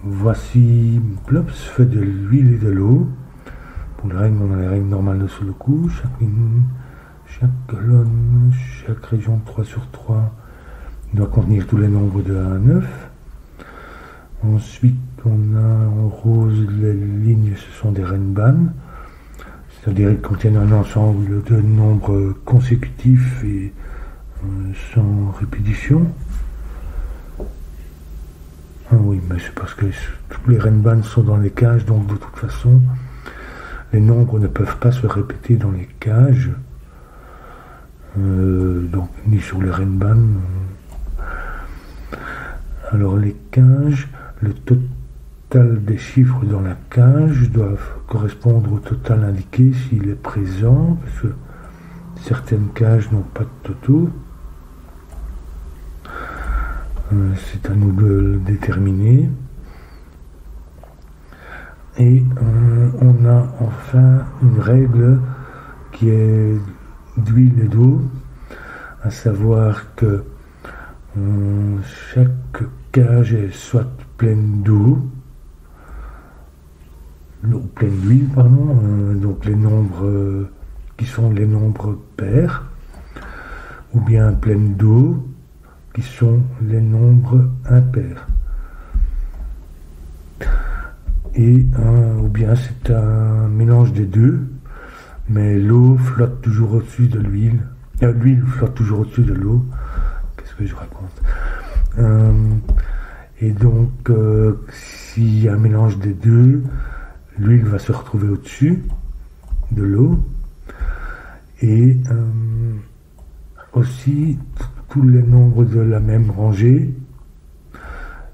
Voici Plops fait de l'huile et de l'eau. Pour les règles, on a les règles normales de sous le coup. Chaque ligne, chaque colonne, chaque région 3 sur 3 doit contenir tous les nombres de 1 à 9. Ensuite, on a en rose les lignes, ce sont des Renban, c'est-à-dire qu'ils contiennent un ensemble de nombres consécutifs et sans répétition. Ah oui, mais c'est parce que tous les Renban sont dans les cages, donc de toute façon, les nombres ne peuvent pas se répéter dans les cages, donc ni sur les Renban. Alors les cages, le total des chiffres dans la cage doivent correspondre au total indiqué s'il est présent, parce que certaines cages n'ont pas de totaux. C'est à nous de le déterminer. Et on a enfin une règle qui est d'huile et d'eau, à savoir que chaque cage est soit pleine d'eau, pleine d'huile, pardon, donc les nombres qui sont les nombres pairs, ou bien pleine d'eau, qui sont les nombres impairs. Et ou bien c'est un mélange des deux, mais l'eau flotte toujours au-dessus de l'huile, l'huile flotte toujours au-dessus de l'eau. Qu'est-ce que je raconte? Et donc, s'il y a un mélange des deux, l'huile va se retrouver au-dessus de l'eau. Et aussi, tous les nombres de la même rangée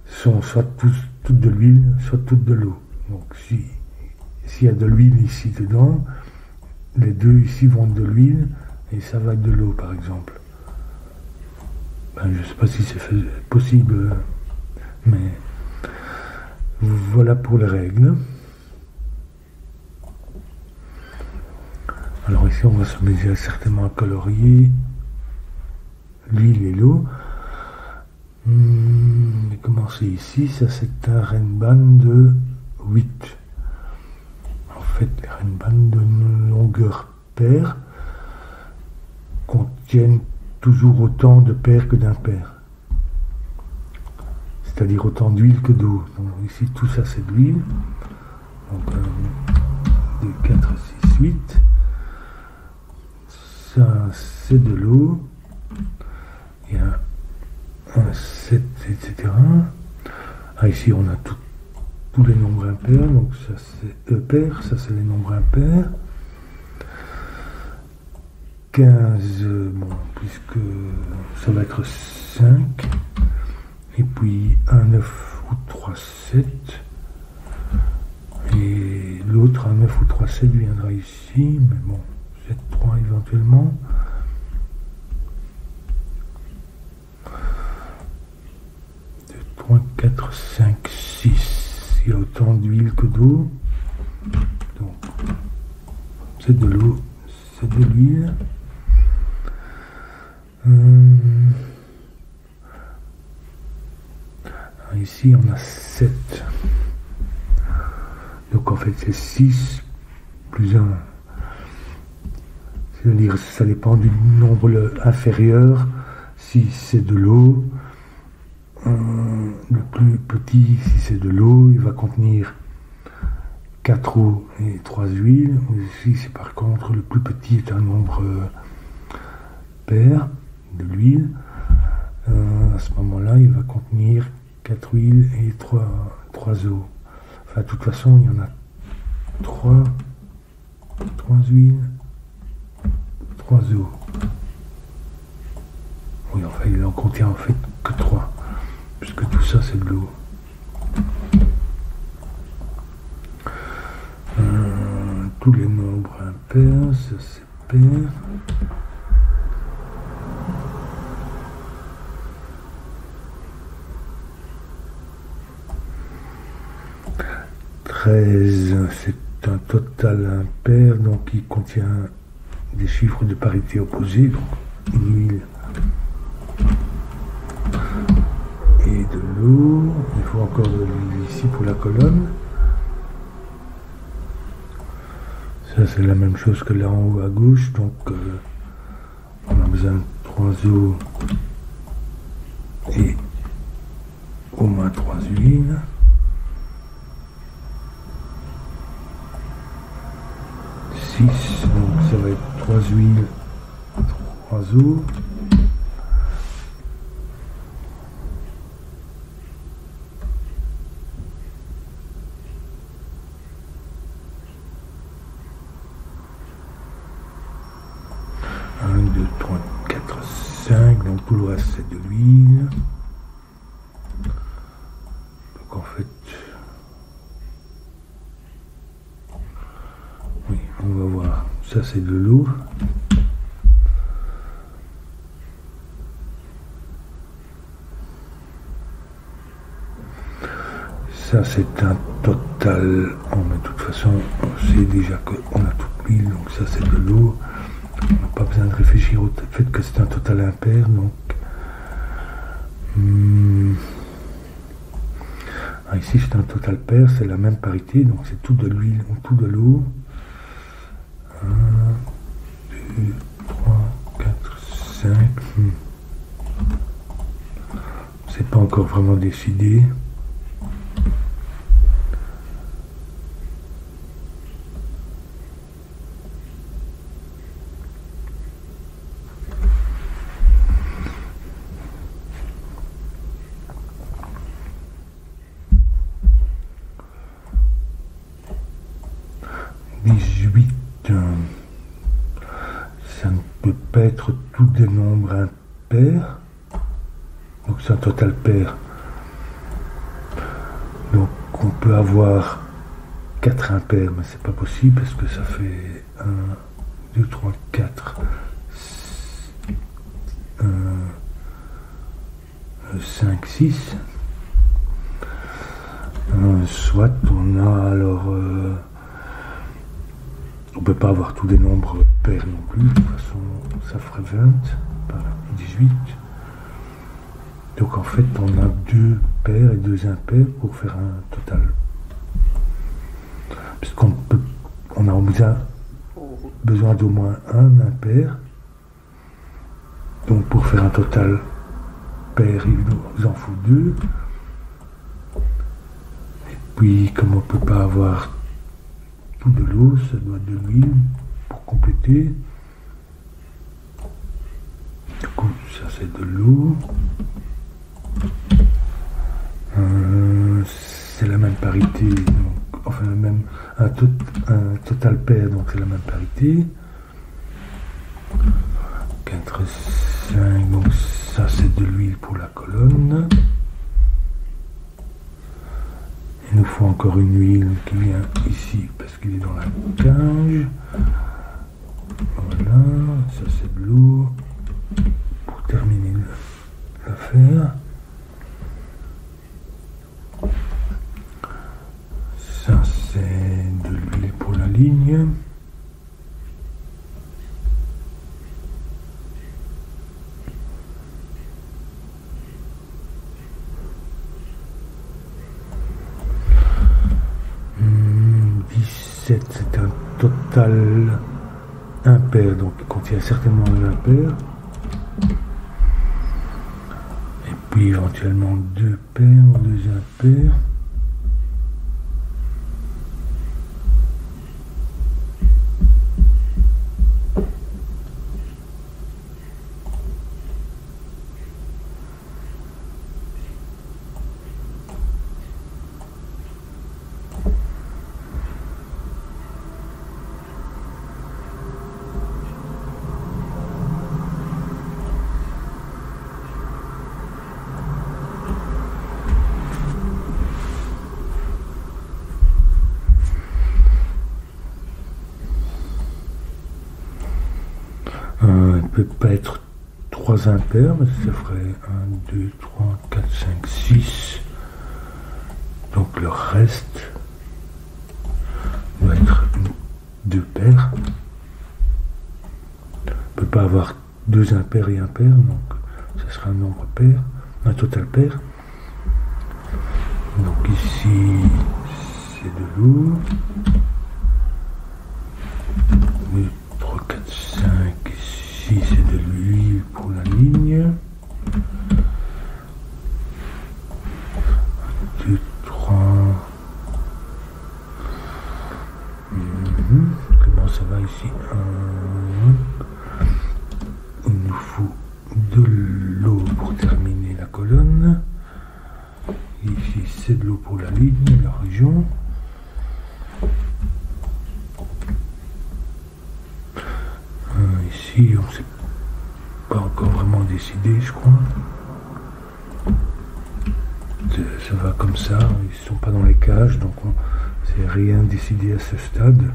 sont soit toutes de l'huile, soit toutes de l'eau. Donc, s'il y a de l'huile ici dedans, les deux ici vont de l'huile et ça va de l'eau, par exemple. Je ne sais pas si c'est possible, mais voilà pour les règles. Alors ici, on va s'amuser certainement à colorier l'huile et l'eau. Je vais commencer ici. Ça, c'est un Renban de 8. En fait, les Renban de longueur paire contiennent toujours autant de paires que d'impairs. C'est-à-dire autant d'huile que d'eau. Donc ici, tout ça, c'est de l'huile. Donc 2, 4, 6, 8. Ça, c'est de l'eau. Il y a 1, 7, etc. Ah, ici, on a tous les nombres impairs. Donc ça, c'est pair. Ça, c'est les nombres impairs. 15, bon, puisque ça va être 5. Et puis 1, 9 ou 3, 7. Et l'autre, 1, 9 ou 3, 7 viendra ici. Mais bon, 7, 3 éventuellement. 2, 3, 4, 5, 6. Il y a autant d'huile que d'eau. Donc, c'est de l'eau, c'est de l'huile. Ici, on a 7. Donc, en fait, c'est 6 plus 1. C'est-à-dire, ça dépend du nombre inférieur. Si c'est de l'eau, le plus petit, si c'est de l'eau, il va contenir 4 eaux et 3 huiles. Ici, c'est par contre, le plus petit est un nombre pair de l'huile. À ce moment-là, il va contenir 4 huiles et 3 eaux. Enfin, de toute façon, il y en a 3 huiles, 3 eaux. Oui, enfin, il en contient en fait que 3, puisque tout ça, c'est de l'eau. Tous les nombres impairs, ça c'est pair. C'est un total impair, donc il contient des chiffres de parité opposés, donc une huile et de l'eau. l'eau. Il faut encore de l'huile ici pour la colonne. Ça c'est la même chose que là en haut à gauche, donc on a besoin de 3 eaux et au moins 3 huiles. Donc ça va être 3 huiles, 3 eaux. Un, 2, 3, 4, 5, donc tout le reste c'est de l'huile. Donc en fait, oui, on va voir, ça c'est de l'eau. Ça c'est un total, mais de toute façon on sait déjà qu'on a toute l'huile, donc ça c'est de l'eau. On n'a pas besoin de réfléchir au fait que c'est un total impair, donc ici c'est un total pair, c'est la même parité, donc c'est tout de l'huile ou tout de l'eau. 1, 2, 3, 4, 5. C'est pas encore vraiment décidé. Ça ne peut pas être tous des nombres impairs, donc c'est un total pair. Donc on peut avoir 4 impairs, mais c'est pas possible parce que ça fait 1, 2, 3, 4, 5, 6. Soit on a alors on peut pas avoir tous des nombres pairs non plus, de toute façon ça ferait 20 par 18. Donc en fait on a 2 pairs et 2 impairs pour faire un total. Puisqu'on a besoin d'au moins un impair. Donc pour faire un total pair, il nous en faut 2. Et puis comme on peut pas avoir de l'eau, ça doit être de l'huile pour compléter. Du coup, ça c'est de l'eau. C'est la même parité, donc, enfin même un total pair, donc c'est la même parité. 4, 5, donc ça c'est de l'huile pour la colonne. Il nous faut encore une huile qui vient ici parce qu'il est dans la cage. Voilà, ça c'est de l'eau pour terminer l'affaire. Ça c'est de l'huile pour la ligne. C'est un total impair, donc il contient certainement un impair. Et puis éventuellement 2 paires ou 2 impairs. Il peut pas être 3 impairs, mais ça ferait 1, 2, 3, 4, 5, 6. Donc le reste doit être 2 paires. On ne peut pas avoir 2 impairs et un pair, donc ça sera un nombre pair, un total pair. Donc ici, c'est de l'eau. 2, 3, 4, 5. Ici, c'est de l'huile pour la ligne. 2, 3. Comment ça va ici? Il nous faut de l'eau pour terminer la colonne. Ici, c'est de l'eau pour la ligne, la région. Ici, on ne s'est pas encore vraiment décidé, je crois. Ça va comme ça, ils ne sont pas dans les cages, donc on s'est rien décidé à ce stade.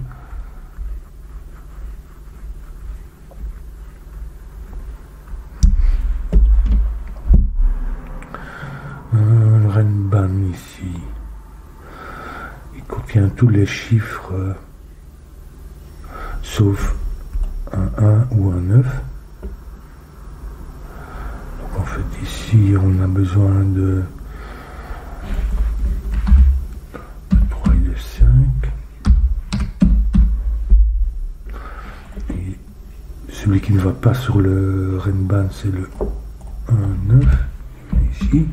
Le Renban ici, il contient tous les chiffres sauf un 1 ou un 9. Donc en fait ici on a besoin de 3 et de 5. Et celui qui ne va pas sur le Renban, c'est le 1, 9. Ici.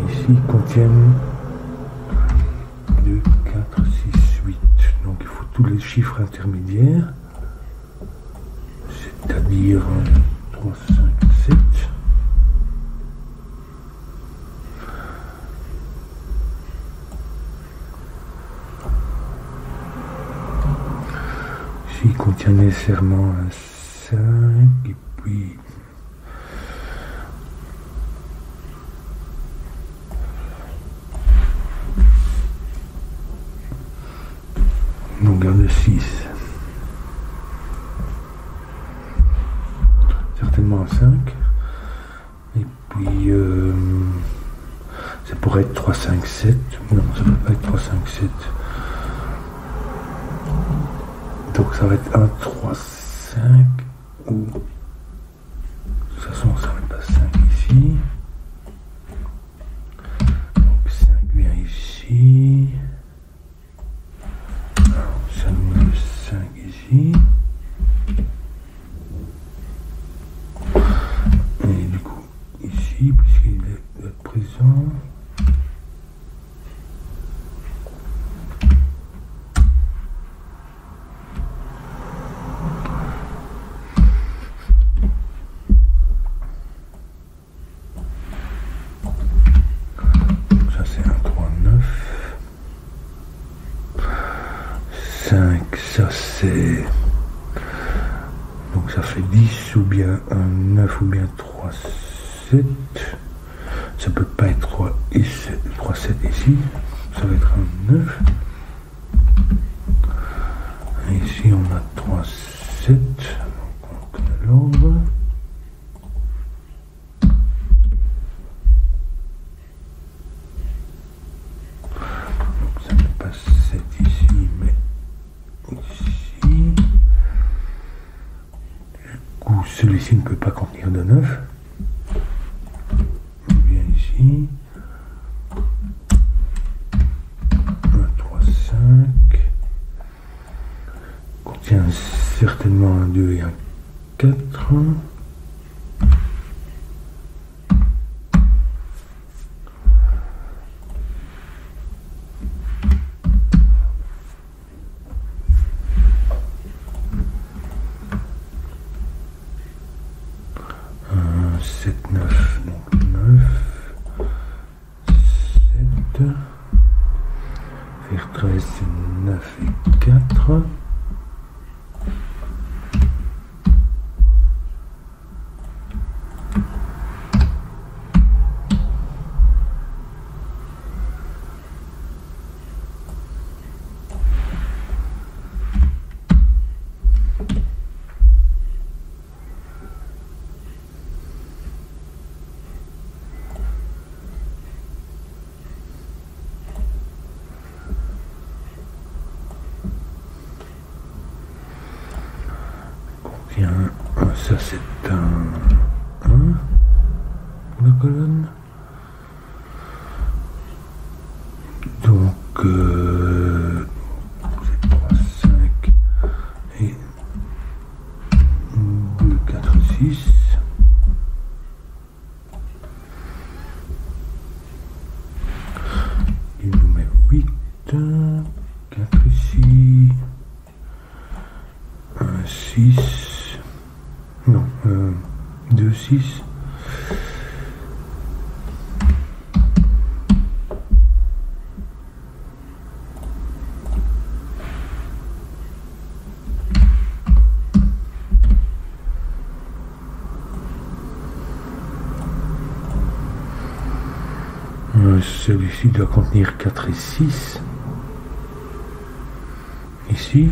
Ici, ils contiennent 2, 4, 6, 8. Donc il faut tous les chiffres intermédiaires, c'est-à-dire 3, 5, 7. Ici, il contient nécessairement un 5 et puis longueur de 6. Certainement un 5. Et puis ça pourrait être 3, 5, 7. Non, ça ne peut pas être 3, 5, 7. Donc ça va être 1, 3, 5 ou de toute façon ça va pas 5 ici. Donc 5 vient ici. Ça nous met le 5 ici. Et du coup, ici, puisqu'il est présent. Ça c'est 1, 3, 9. 5, ça c'est... Donc ça fait 10 ou bien un 9 ou bien 3, 7. Ça peut pas être 3 et 7, 3, 7 ici. Ça va être un 9. Et ici on a 3, 7. Donc on connaît l'ordre. Donc ça n'est pas 7 ici, mais ici. Du coup, celui-ci ne peut pas contenir de 9. On vient ici. 1, 3, 5. Contient certainement un 2 et un 4. Faire 13, c'est 9 et 4. Tiens, ça c'est un 1 pour la colonne. Donc c'est 3, 5 et 2, 4, 6. Il nous met 8, 4 ici, 1, 6, non, 2, 6. Celui-ci doit contenir 4 et 6. Ici.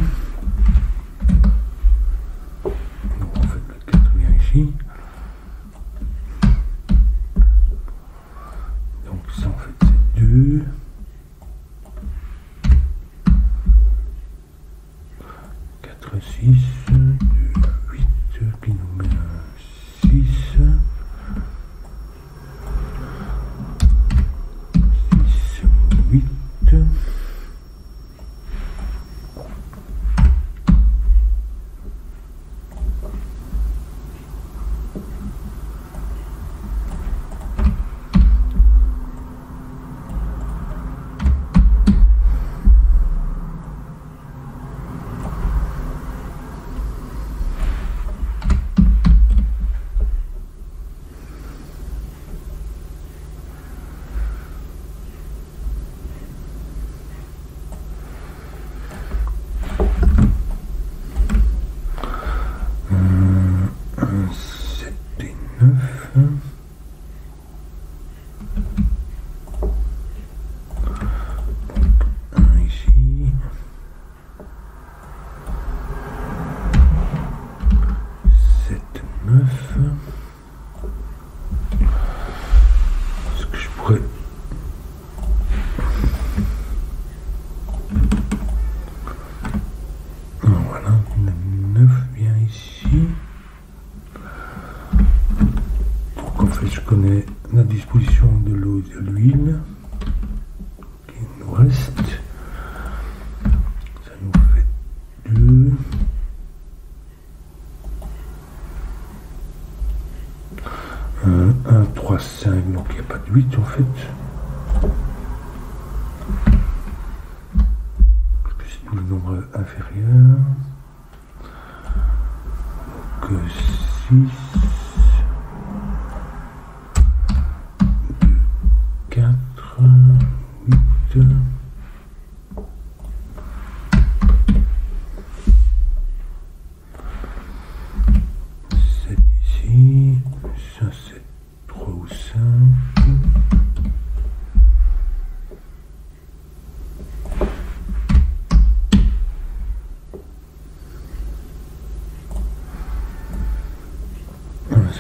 Donc en fait le 4 vient ici. Donc ça en fait c'est 2. 4, 6, 2, 8 qui nous met un 6. 8. Est-ce que je pourrais... Voilà, le 9 vient ici. Donc en fait je connais la disposition de l'eau et de l'huile qui nous reste. Ça nous fait 2. 1, 3, 5, donc il n'y a pas de 8 en fait. Parce que c'est tout le nombre inférieur. Donc 6, 2, 4, 8. 7 ici, ça c'est 3 ou 5.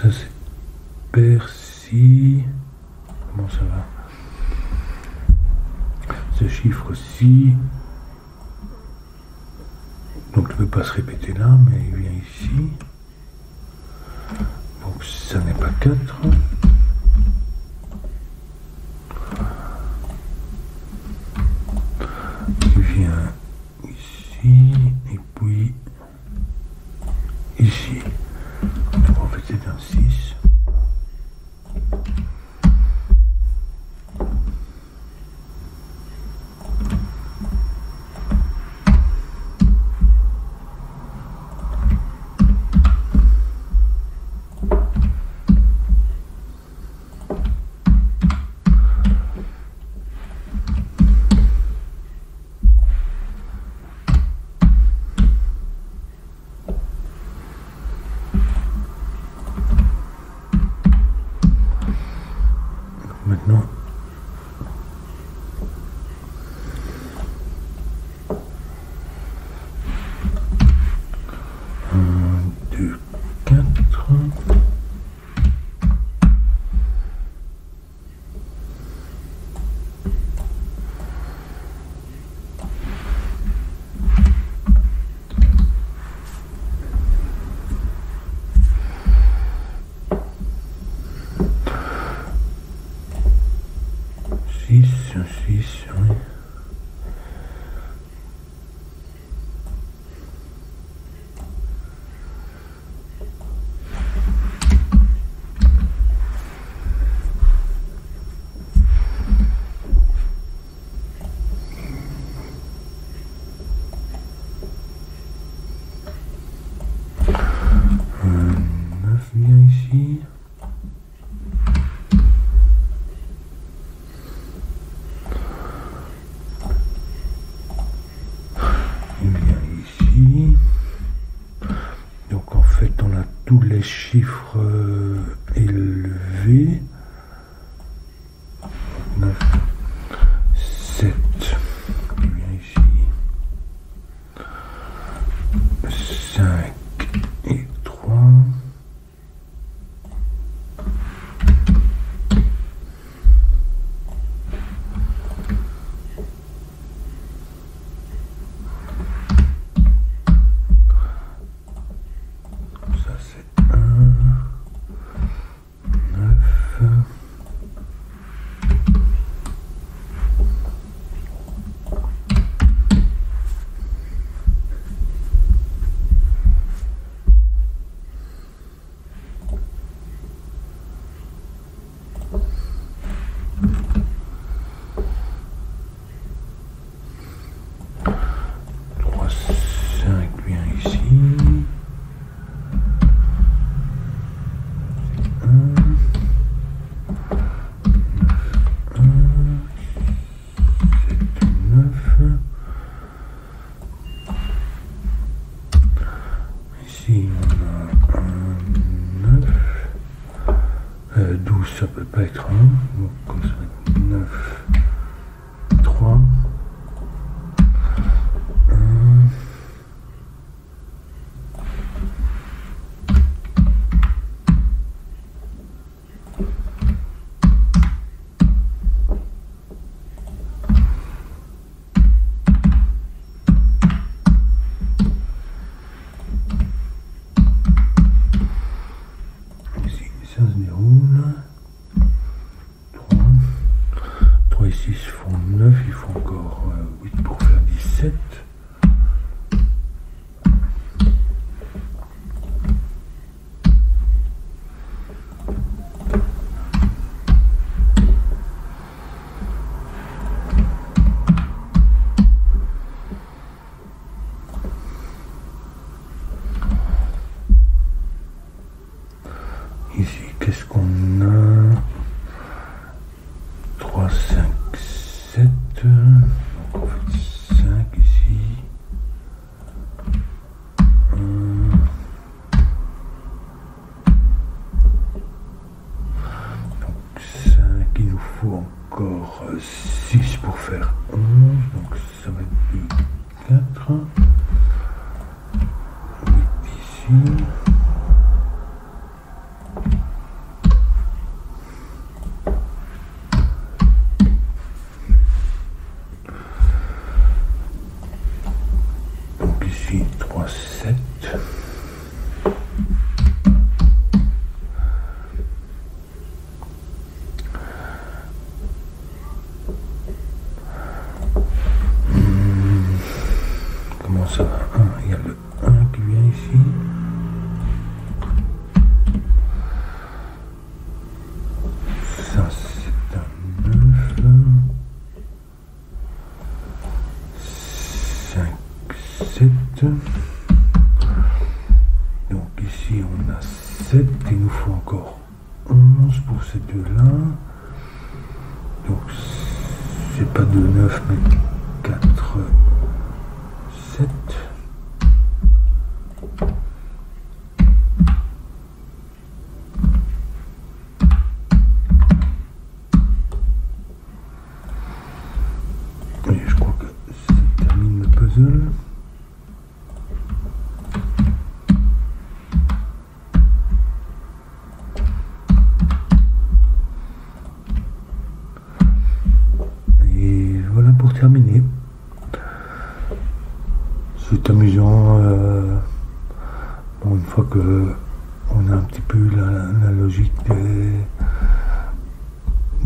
Ça c'est persil. Comment ça va? Ce chiffre-ci, donc il ne peut pas se répéter là, mais il vient ici. Donc ça n'est pas 4. Il vient ici, et puis ici. Donc en fait c'est un 6. Maintenant, un, 2, 4. 6, oui. Vient ici. Il vient ici. Donc en fait on a tous les chiffres élevés. 9, 7. Il vient ici. 5 et 3. Ici on a un 9, 12 ça peut pas être 1, donc comme ça va être 9, 3, 1, ça se déroule. 3 et 6 font 9, il faut encore 8 pour faire 17. Ici, qu'est-ce qu'on a? 3, 5, 7. Donc on fait 5 ici. 1. Donc 5, il nous faut encore 6 pour faire 11. Donc ça va être du 4. 8 ici. Ici 3, 7. Comment ça va? Il y a le 1 qui vient ici. Ça c'est un 9. 5, 7. Donc ici on a 7, il nous faut encore 11 pour ces deux-là. Donc c'est pas 2, 9 mais 4, 7. Et je crois que ça termine le puzzle. Et voilà pour terminer. C'est amusant. Bon, une fois que on a un petit peu la logique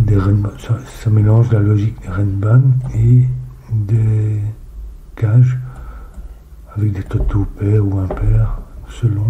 ça mélange la logique des Renban et des cages avec des totaux pairs ou impairs selon